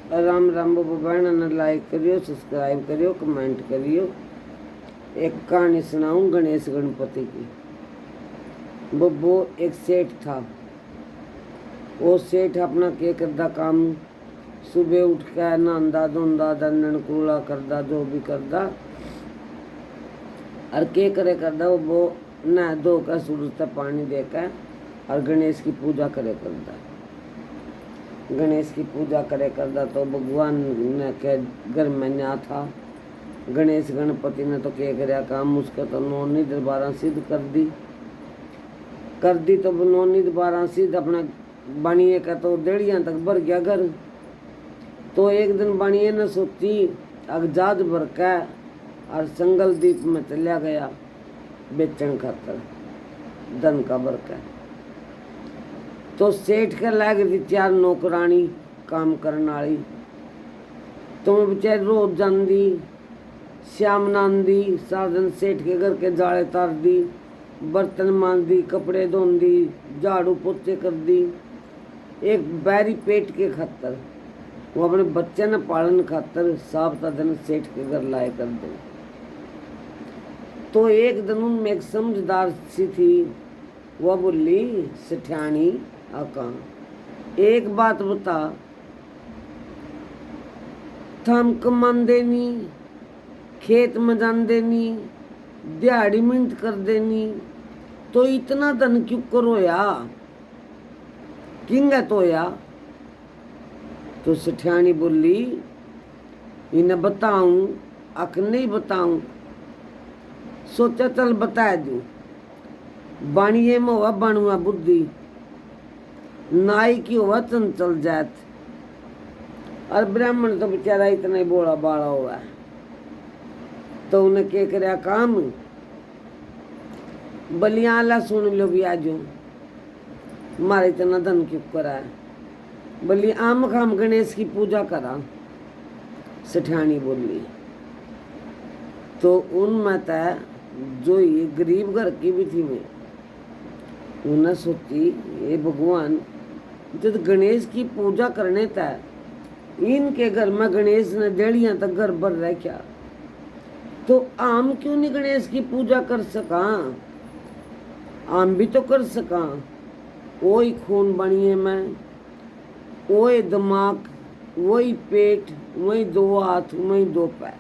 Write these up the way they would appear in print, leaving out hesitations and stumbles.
राम राम बाबा बहन ने लाइक करियो, सब्सक्राइब करियो, कमेंट करियो। एक कहानी सुनाऊं गणेश गणपति की। वो एक सेठ था। वो सेठ अपना के करदा काम, सुबह उठ के नहांदा धोंदा दंडन कूड़ा करदा, जो भी करदा और के करे करदा। वो नहा धो कर सूरज तक पानी देकर और गणेश की पूजा करे करदा। गणेश की पूजा करे करदा तो भगवान ने के घर में न्या था। गणेश गणपति ने तो क्या कराया काम, उसका तो नौनी दरबारा सिद्ध कर दी तो नौनी दरबारा सिद्ध अपना बनिए का तो डेढ़िया तक भर गया घर। तो एक दिन बनिए ने सोची अगजाद भर के और संगल द्वीप में चलिया गया बेचन खातर धन का भर के। तो सेठ के लाग दी 4 नौकरानी काम करने वाली। तो मैं बेचारी रोज जाती, श्याम नांदी, सारा दिन सेठ के घर के जाले तार दी, बर्तन मांज दी, कपड़े धोन दी, झाड़ू पोछे कर दी। एक बैरी पेट के खातर, वो अपने बच्चे ने पालन खातर साबता दिन सेठ के घर लाए कर दे। तो एक दिन उनमें एक समझदार सी थी, वह बोली सेठानी आका एक बात बता, थम कमान देनी, खेत में जान देनी, दिहाड़ी मिनट कर देनी, तो इतना धन क्यों करोया, किंग तोया। तो सेठानी बोली इन्हें बताऊं अक नहीं बताऊं, सोचा चल बता दू। बाणिये में हुआ बणुआ बुद्धि, नाई की हुआ चंचल जात, और ब्राह्मण तो बेचारा इतना ही बोला बाड़ा हुआ है। तो उन्हें क्या कराया काम, बलियाला सुन लो भी आजो, मारे इतना धन क्यों करा है, बली आम खाम गणेश की पूजा करा। सेठानी बोली तो उनमें तय जो ये गरीब घर की भी थी, वे उन्हें सोची ये भगवान जब गणेश की पूजा करने तय इनके घर में गणेश ने डेढ़िया तक घर भर रखा, तो आम क्यों नहीं गणेश की पूजा कर सका, आम भी तो कर सका। वही खून बनिए में, वही दिमाग, वही पेट, वही 2 हाथ, वही 2 पैर,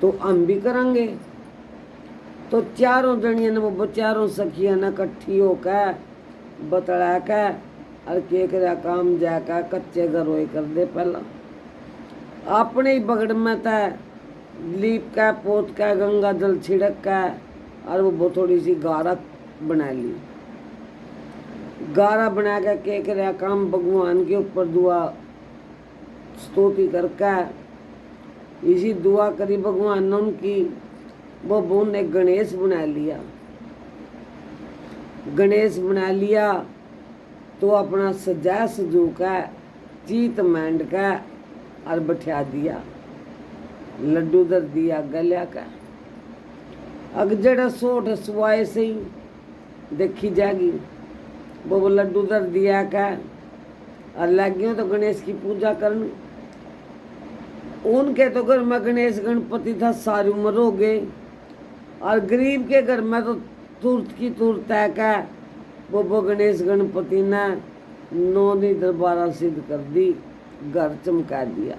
तो हम भी करेंगे। तो चारों जनिया ने वो चारों सखिया ने इकट्ठी होकर बतला के और के करा काम जाकर कच्चे घर रोए कर दे। पहला अपने ही बगड़ में तय लीप का पोत का गंगा जल छिड़क का और वो थोड़ी सी गारा बना ली। गारा बना के करा काम भगवान के ऊपर दुआ स्तुति करके, इसी दुआ करी भगवान ने उनकी, वो बोन ने गणेश बना लिया। गणेश बना लिया तो अपना सजा सजू का चीत मैंड का और बैठा दिया, लड्डू दर दिया गलिया का। अग जड़ा सोठ सुवाए से ही देखी जाएगी, वो लड्डू दर दिया का और लग गए तो गणेश की पूजा करने। उनके तो घर में गणेश गणपति था, सारी उम्र हो गए, और गरीब के घर में तो तुरत की तुरत है का वो गणेश गणपति ने नौनी दरबारा सिद्ध कर दी, घर चमका दिया।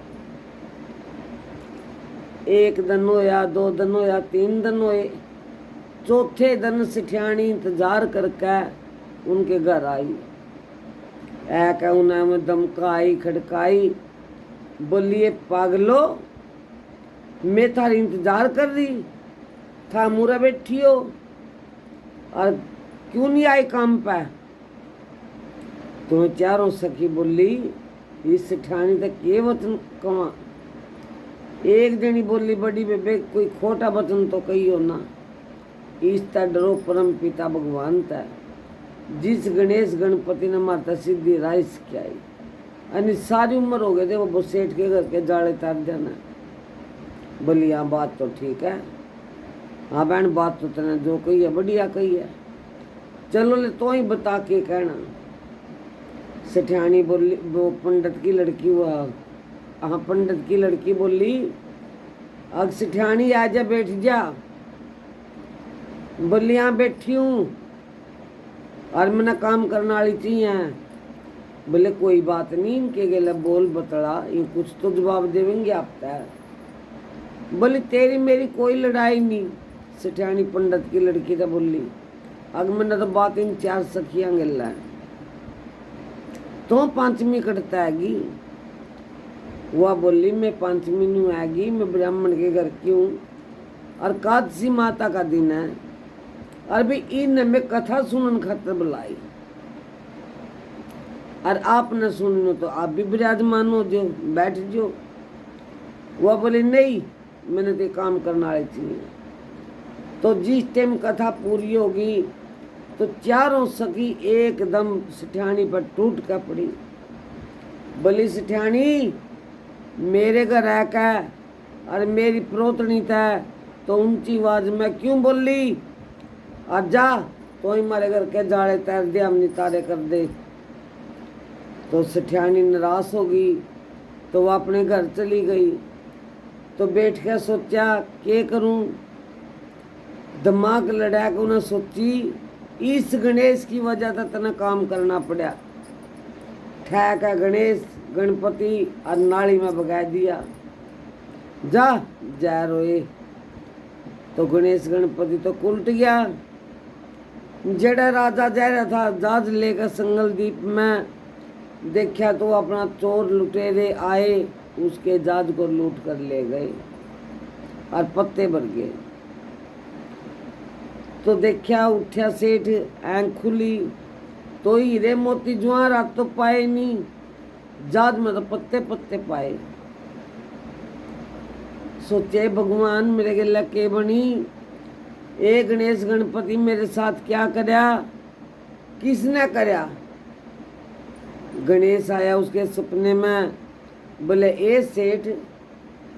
1 दिन होया, 2 दिन होया, 3 दिन होए, चौथे दिन सेठानी इंतजार करके उनके घर आई। ऐ उन्हें धमकाई खड़काई, बोलिए पागलो मैं थारी इंतजार कर रही था, मुरा बैठी हो और क्यों नहीं आई काम पे। तो चारों सखी बोली इस सेठानी तक ये वचन कमा। एक जनी बोली बड़ी बेबे कोई खोटा वचन तो कही हो ना, इस ता डरो परम पिता भगवान था, जिस गणेश गणपति ने माता सिद्धि राइस क्या आई, अनि सारी उम्र हो गए थे वो सेठ के घर के जाले तार जाना। बोली हाँ बात तो ठीक है, हाँ बहन बात तो तेने जो कही है बढ़िया कही है, चलो ले तो ही बता के कहना। सेठानी बोली वो पंडित की लड़की हुआ हाँ, पंडित की लड़की बोली, अग सिठानी आ जा, बैठ जा। बोली यहाँ बैठी हूँ और मैंने काम करने वाली चाहिए। बोले कोई बात नहीं, इनके गले बोल बतला, ये कुछ तो जवाब देवेंगे आप तय। बोली तेरी मेरी कोई लड़ाई नहीं। सिठानी पंडित की लड़की तो बोली, अग मैंने तो बात इन 4 सखियां गल है, तो 5वीं कटता हैगी। वह बोली मैं 5वीं नहीं आएगी, मैं ब्राह्मण के घर की हूँ और कादसी माता का दिन है, और भी इन में कथा सुनन खातर बुलाई, और आपने सुनो तो आप भी विराजमान हो जो, बैठ जो। वह बोले नहीं, मैंने तो काम करने वाली चाहिए। तो जिस टाइम कथा पूरी होगी तो 4 सखी एकदम सिठानी पर टूट कर पड़ी। बोली सिठानी मेरे घर आकर और मेरी प्रोतनी था तो ऊंची आवाज में क्यों बोली, और जा तो ही हमारे घर के जाड़े तैर दे, हम नितारे कर दे। तो सिठानी निराश होगी तो वह अपने घर चली गई। तो बैठ कर सोचा क्या करूं, दिमाग लड़ा के उन्हें सोची इस गणेश की वजह से तना काम करना पड़ा। ठहक है गणेश गणपति और नाली में भगा दिया, जा रोए। तो गणेश गणपति तो उल्ट गया। जड़ा राजा जा रहा था जहाज लेकर संगल द्वीप में, देखा तो अपना चोर लुटेरे आए, उसके जहाज को लूट कर ले गए और पत्ते भर गए। तो देखा उठा सेठ, आंख खुली तो हीरे मोती ज्वारात तो पाए नहीं, जहाज में तो पत्ते पत्ते पाए। सोचे भगवान मेरे गला के बनी, ए गणेश गणपति मेरे साथ क्या करया, किसने करया। गणेश आया उसके सपने में, बोले ए सेठ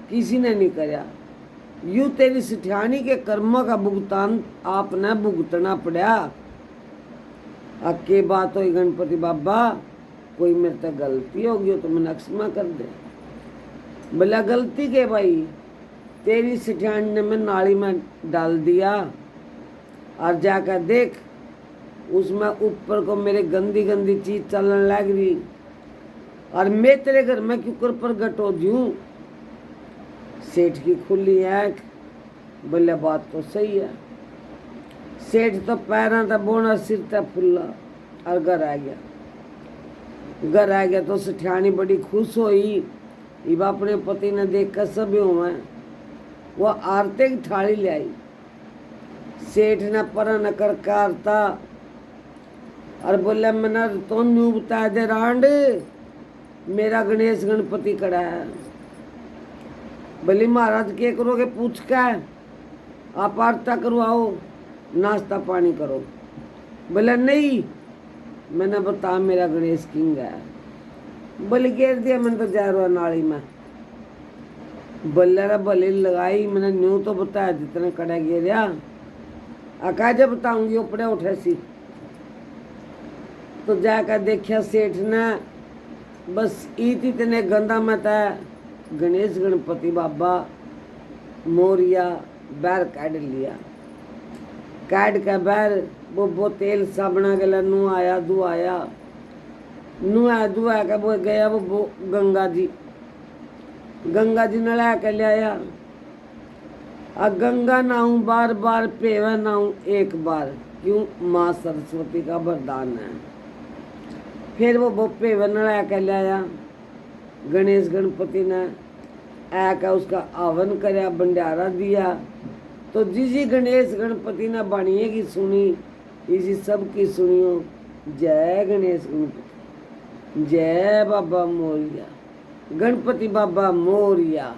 किसी ने नहीं करया, यूं तेरी सिठानी के कर्मों का भुगतान आपने भुगतना पड़ा। अक्के बात हुई गणपति बाबा, कोई मेरे तक गलती होगी तो मैंने क्षमा कर दे। बोला गलती के भाई, तेरी सिठानी ने मैं नाली में डाल दिया और जाकर देख उसमें ऊपर को मेरे गंदी गंदी चीज चलने लग रही, और मैं तेरे घर में क्यों कर प्रगट हो दूं। सेठ की खुली आंख, बोले बात तो सही है। सेठ तो पैरों तक बोना, सिर तक फुल्ला, और घर आ गया। घर आ गया तो सिठानी बड़ी खुश हुई, इब अपने पति ने देख कर सभी हुए। वह आरते की थाली ले आई, सेठ ने पर न कर कारता और बोले मैंने तो न्यू बता दे रांड, मेरा गणेश गणपति कड़ा है। बोली महाराज के करोगे, पूछ का आप आरता करवाओ, नाश्ता पानी करो। बोले नहीं, मैंने बता मेरा गणेश किंग है। बोले घेर दिया मैंने तो जा रहा नाली में। बोले रे भले लगाई, मैंने न्यू तो बताया जितने कड़ा घेरिया, अका जब बताऊंगी उपड़े उठे सी। तो जाकर देखा सेठ ने, बस ईत इतने गंदा मत है, गणेश गणपति बाबा मोरिया बैर काट लिया। काट के बैर वो तेल साबना गला नू आया दुआया, नुआ दुआ के वो गया वो गंगा जी नला के ले आया। और गंगा नाऊ बार बार पेवा नाऊ एक बार, क्यों माँ सरस्वती का वरदान है। फिर वो पेवा नला के ले आया। गणेश गणपति ने आकर उसका आवन करया, भंडारा दिया। तो जिसी गणेश गणपति ने बाणिए की सुनी, इसी सब की सुनियो। जय गणेश गणपति, जय बाबा मोरिया, गणपति बाबा मोरिया।